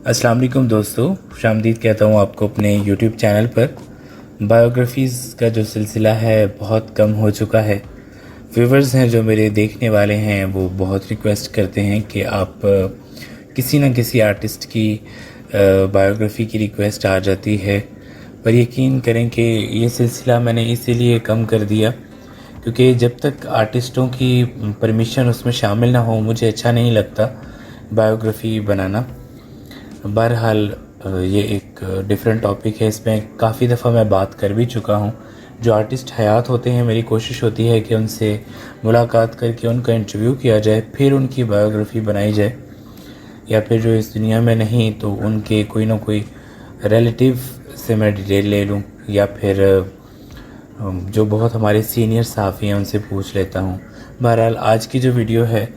अस्सलाम वालेकुम दोस्तों, खुशामदीद कहता हूँ आपको अपने यूट्यूब चैनल पर। बायोग्राफीज़ का जो सिलसिला है बहुत कम हो चुका है। व्यूवर्स हैं जो मेरे देखने वाले हैं वो बहुत रिक्वेस्ट करते हैं कि आप किसी न किसी आर्टिस्ट की बायोग्राफी की रिक्वेस्ट आ जाती है, पर यकीन करें कि ये सिलसिला मैंने इसीलिए कम कर दिया क्योंकि जब तक आर्टिस्टों की परमिशन उसमें शामिल ना हो मुझे अच्छा नहीं लगता बायोग्राफी बनाना। बहरहाल ये एक डिफरेंट टॉपिक है, इसमें काफ़ी दफ़ा मैं बात कर भी चुका हूँ। जो आर्टिस्ट हयात होते हैं मेरी कोशिश होती है कि उनसे मुलाकात करके उनका इंटरव्यू किया जाए, फिर उनकी बायोग्राफी बनाई जाए, या फिर जो इस दुनिया में नहीं तो उनके कोई ना कोई रिलेटिव से मैं डिटेल ले लूँ, या फिर जो बहुत हमारे सीनियर सहाफ़ी हैं उनसे पूछ लेता हूँ। बहरहाल आज की जो वीडियो है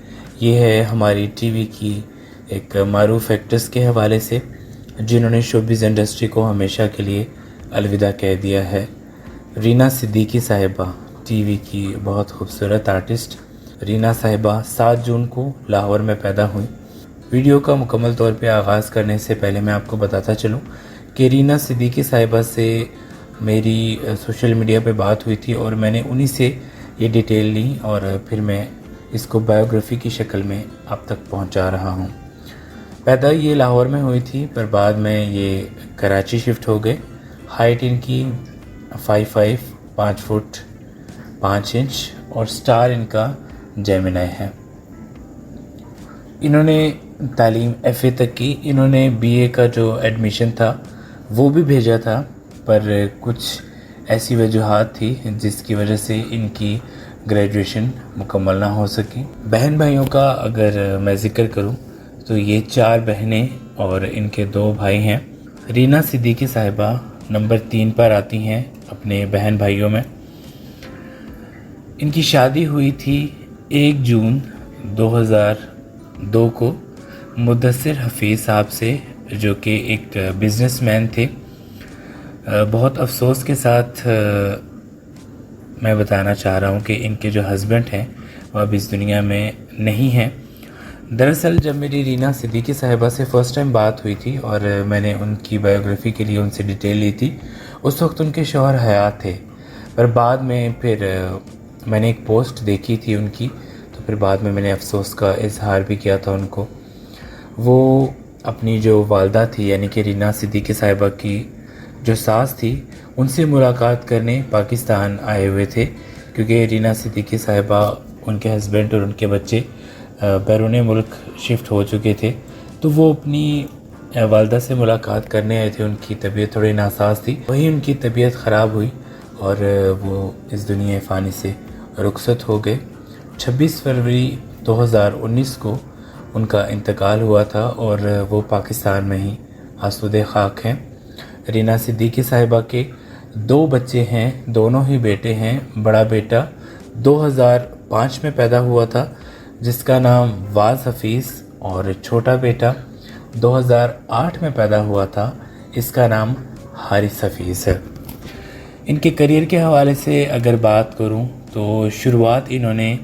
ये है हमारी टीवी की एक मारूफ एक्ट्रेस के हवाले से जिन्होंने शोबिज़ इंडस्ट्री को हमेशा के लिए अलविदा कह दिया है। रीना सिद्दीकी साहिबा, टीवी की बहुत खूबसूरत आर्टिस्ट रीना साहिबा 7 जून को लाहौर में पैदा हुई। वीडियो का मुकम्मल तौर पे आगाज़ करने से पहले मैं आपको बताता चलूँ कि रीना सिद्दीकी साहिबा से मेरी सोशल मीडिया पे बात हुई थी और मैंने उन्हीं से ये डिटेल ली और फिर मैं इसको बायोग्राफी की शक्ल में आप तक पहुंचा रहा हूं। पैदा ये लाहौर में हुई थी पर बाद में ये कराची शिफ्ट हो गए। हाइट इनकी 5 फुट 5 इंच और स्टार इनका जेमिनाई है। इन्होंने तालीम FA तक की। इन्होंने BA का जो एडमिशन था वो भी भेजा था, पर कुछ ऐसी वजूहात थी जिसकी वजह से इनकी ग्रेजुएशन मुकम्मल ना हो सकी। बहन भाइयों का अगर मैं ज़िक्र करूं तो ये 4 बहनें और इनके 2 भाई हैं। रीना सिद्दीकी साहिबा नंबर 3 पर आती हैं अपने बहन भाइयों में। इनकी शादी हुई थी 1 जून 2002 को मुद्दसिर हफीज़ साहब से, जो कि एक बिज़नेसमैन थे। बहुत अफसोस के साथ मैं बताना चाह रहा हूँ कि इनके जो हस्बैंड हैं वो अब इस दुनिया में नहीं हैं। दरअसल जब मेरी रीना सिद्दीकी साहिबा से फ़र्स्ट टाइम बात हुई थी और मैंने उनकी बायोग्राफी के लिए उनसे डिटेल ली थी, उस वक्त उनके शौहर हयात थे, पर बाद में फिर मैंने एक पोस्ट देखी थी उनकी, तो फिर बाद में मैंने अफसोस का इजहार भी किया था उनको। वो अपनी जो वालदा थी यानी कि रीना सिद्दीकी साहिबा की जो सास थी उनसे मुलाकात करने पाकिस्तान आए हुए थे, क्योंकि रीना सिद्दीकी साहिबा, उनके हस्बैंड और उनके बच्चे बैरून मुल्क शिफ्ट हो चुके थे, तो वो अपनी वालदा से मुलाकात करने आए थे। उनकी तबीयत थोड़ी नासाज थी, वहीं उनकी तबीयत ख़राब हुई और वो इस दुनिया फ़ानी से रुखसत हो गए। 26 फरवरी 2019 को उनका इंतकाल हुआ था और वो पाकिस्तान में ही आसूदे खाक हैं। रीना सिद्दीकी साहिबा के 2 बच्चे हैं, दोनों ही बेटे हैं। बड़ा बेटा 2005 में पैदा हुआ था जिसका नाम वाज हफीज़, और छोटा बेटा 2008 में पैदा हुआ था, इसका नाम हारिस हफीज़ है। इनके करियर के हवाले से अगर बात करूं तो शुरुआत इन्होंने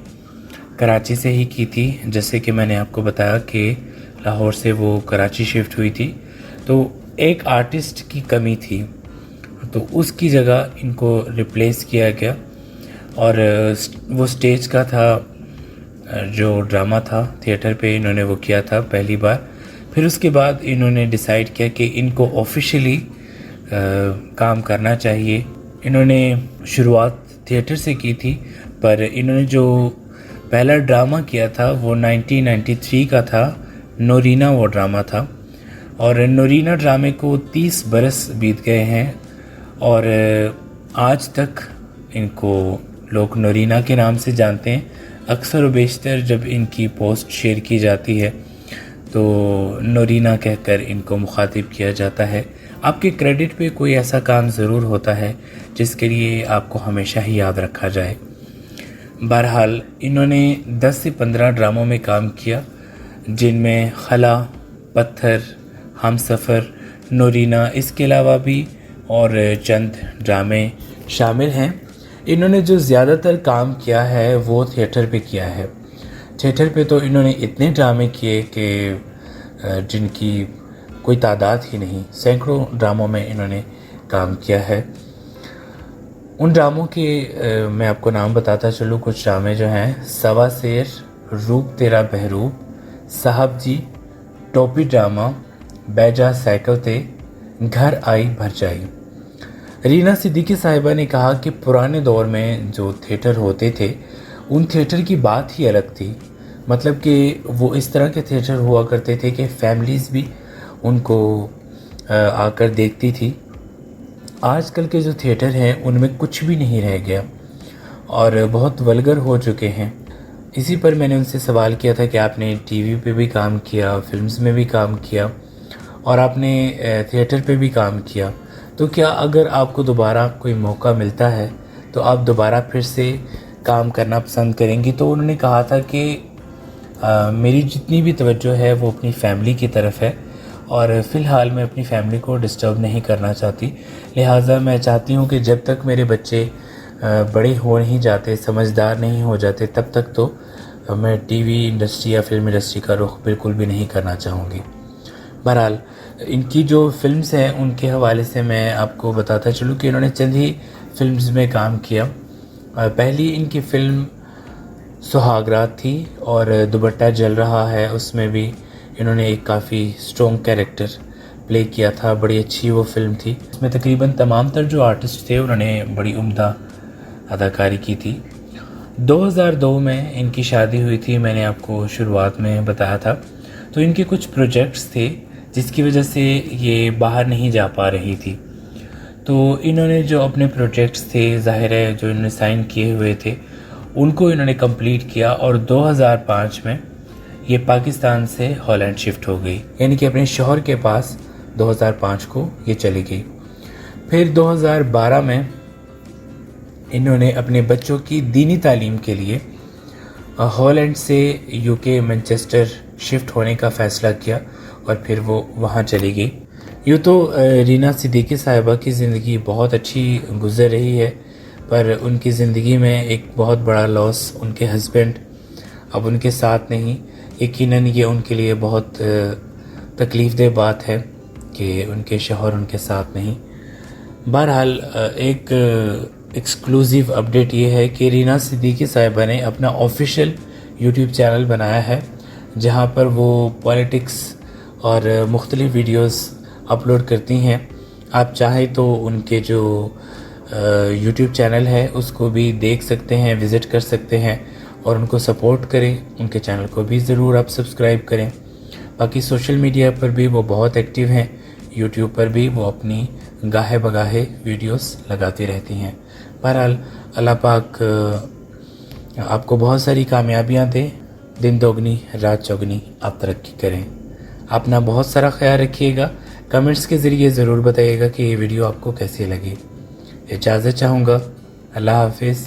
कराची से ही की थी। जैसे कि मैंने आपको बताया कि लाहौर से वो कराची शिफ्ट हुई थी, तो एक आर्टिस्ट की कमी थी तो उसकी जगह इनको रिप्लेस किया गया, और वो स्टेज का था, जो ड्रामा था थिएटर पे इन्होंने वो किया था पहली बार। फिर उसके बाद इन्होंने डिसाइड किया कि इनको ऑफिशियली काम करना चाहिए। इन्होंने शुरुआत थिएटर से की थी, पर इन्होंने जो पहला ड्रामा किया था वो 1993 का था, नोरीना वो ड्रामा था, और नोरीना ड्रामे को 30 बरस बीत गए हैं और आज तक इनको लोग नोरीना के नाम से जानते हैं। अक्सर व बेशतर जब इनकी पोस्ट शेयर की जाती है तो नोरीना कहकर इनको मुखातिब किया जाता है। आपके क्रेडिट पे कोई ऐसा काम ज़रूर होता है जिसके लिए आपको हमेशा ही याद रखा जाए। बहरहाल इन्होंने 10 से 15 ड्रामों में काम किया, जिनमें खला, पत्थर, हम सफ़र, नोरीना, इसके अलावा भी और चंद ड्रामे शामिल हैं। इन्होंने जो ज़्यादातर काम किया है वो थिएटर पे किया है। थिएटर पे तो इन्होंने इतने ड्रामे किए कि जिनकी کوئی تعداد ہی نہیں، سینکڑوں ڈراموں میں انہوں نے کام کیا ہے۔ ان ڈراموں کے میں آپ کو نام بتاتا چلوں، کچھ ڈرامے جو ہیں: سوا سیر، روپ تیرا بہروپ، صاحب جی، ٹوپی ڈرامہ، بیجا سائیکل تے، گھر آئی بھرجائی۔ رینا صدیقی صاحبہ نے کہا کہ پرانے دور میں جو تھیٹر ہوتے تھے ان تھیٹر کی بات ہی الگ تھی، مطلب کہ وہ اس طرح کے تھیٹر ہوا کرتے تھے کہ فیملیز بھی ان کو آ کر دیکھتی تھی۔ آج کل کے جو تھیٹر ہیں ان میں کچھ بھی نہیں رہ گیا اور بہت ولگر ہو چکے ہیں۔ اسی پر میں نے ان سے سوال کیا تھا کہ آپ نے ٹی وی پہ بھی کام کیا، فلمز میں بھی کام کیا اور آپ نے تھیٹر پہ بھی کام کیا، تو کیا اگر آپ کو دوبارہ کوئی موقع ملتا ہے تو آپ دوبارہ پھر سے کام کرنا پسند کریں گی؟ تو انہوں نے کہا تھا کہ میری جتنی بھی توجہ ہے وہ اپنی فیملی کی طرف ہے اور فی الحال میں اپنی فیملی کو ڈسٹرب نہیں کرنا چاہتی، لہٰذا میں چاہتی ہوں کہ جب تک میرے بچے بڑے ہو نہیں جاتے، سمجھدار نہیں ہو جاتے، تب تک تو میں ٹی وی انڈسٹری یا فلم انڈسٹری کا رخ بالکل بھی نہیں کرنا چاہوں گی۔ بہرحال ان کی جو فلمز ہیں ان کے حوالے سے میں آپ کو بتاتا چلوں کہ انہوں نے چند ہی فلمز میں کام کیا۔ پہلی ان کی فلم سہاگ رات تھی اور دوپٹہ جل رہا ہے، اس میں بھی انہوں نے ایک کافی سٹرونگ کیریکٹر پلے کیا تھا، بڑی اچھی وہ فلم تھی۔ اس میں تقریباً تمام تر جو آرٹسٹ تھے انہوں نے بڑی عمدہ اداکاری کی تھی۔ 2002 میں ان کی شادی ہوئی تھی، میں نے آپ کو شروعات میں بتایا تھا۔ تو ان کے کچھ پروجیکٹس تھے جس کی وجہ سے یہ باہر نہیں جا پا رہی تھی، تو انہوں نے جو اپنے پروجیکٹس تھے ظاہر ہے جو انہوں نے سائن کیے ہوئے تھے ان کو انہوں نے کمپلیٹ کیا، اور 2005 میں یہ پاکستان سے ہالینڈ شفٹ ہو گئی، یعنی کہ اپنے شوہر کے پاس 2005 کو یہ چلی گئی۔ پھر 2012 میں انہوں نے اپنے بچوں کی دینی تعلیم کے لیے ہالینڈ سے یو کے مینچسٹر شفٹ ہونے کا فیصلہ کیا اور پھر وہ وہاں چلی گئی۔ یوں تو رینا صدیقی صاحبہ کی زندگی بہت اچھی گزر رہی ہے، پر ان کی زندگی میں ایک بہت بڑا لاس، ان کے ہسبینڈ اب ان کے ساتھ نہیں۔ یقیناً یہ ان کے لیے بہت تکلیف دہ بات ہے کہ ان کے شوہر ان کے ساتھ نہیں۔ بہرحال ایک ایکسکلوزیو اپڈیٹ یہ ہے کہ رینا صدیقی صاحبہ نے اپنا آفیشیل یوٹیوب چینل بنایا ہے جہاں پر وہ پولیٹکس اور مختلف ویڈیوز اپلوڈ کرتی ہیں۔ آپ چاہیں تو ان کے جو یوٹیوب چینل ہے اس کو بھی دیکھ سکتے ہیں، وزٹ کر سکتے ہیں اور ان کو سپورٹ کریں، ان کے چینل کو بھی ضرور آپ سبسکرائب کریں۔ باقی سوشل میڈیا پر بھی وہ بہت ایکٹیو ہیں، یوٹیوب پر بھی وہ اپنی گاہے بگاہے ویڈیوز لگاتی رہتی ہیں۔ بہرحال اللہ پاک آپ کو بہت ساری کامیابیاں دے، دن دوگنی رات چوگنی آپ ترقی کریں۔ اپنا بہت سارا خیال رکھیے گا، کمنٹس کے ذریعے ضرور بتائیے گا کہ یہ ویڈیو آپ کو کیسی لگی۔ اجازت چاہوں گا، اللہ حافظ۔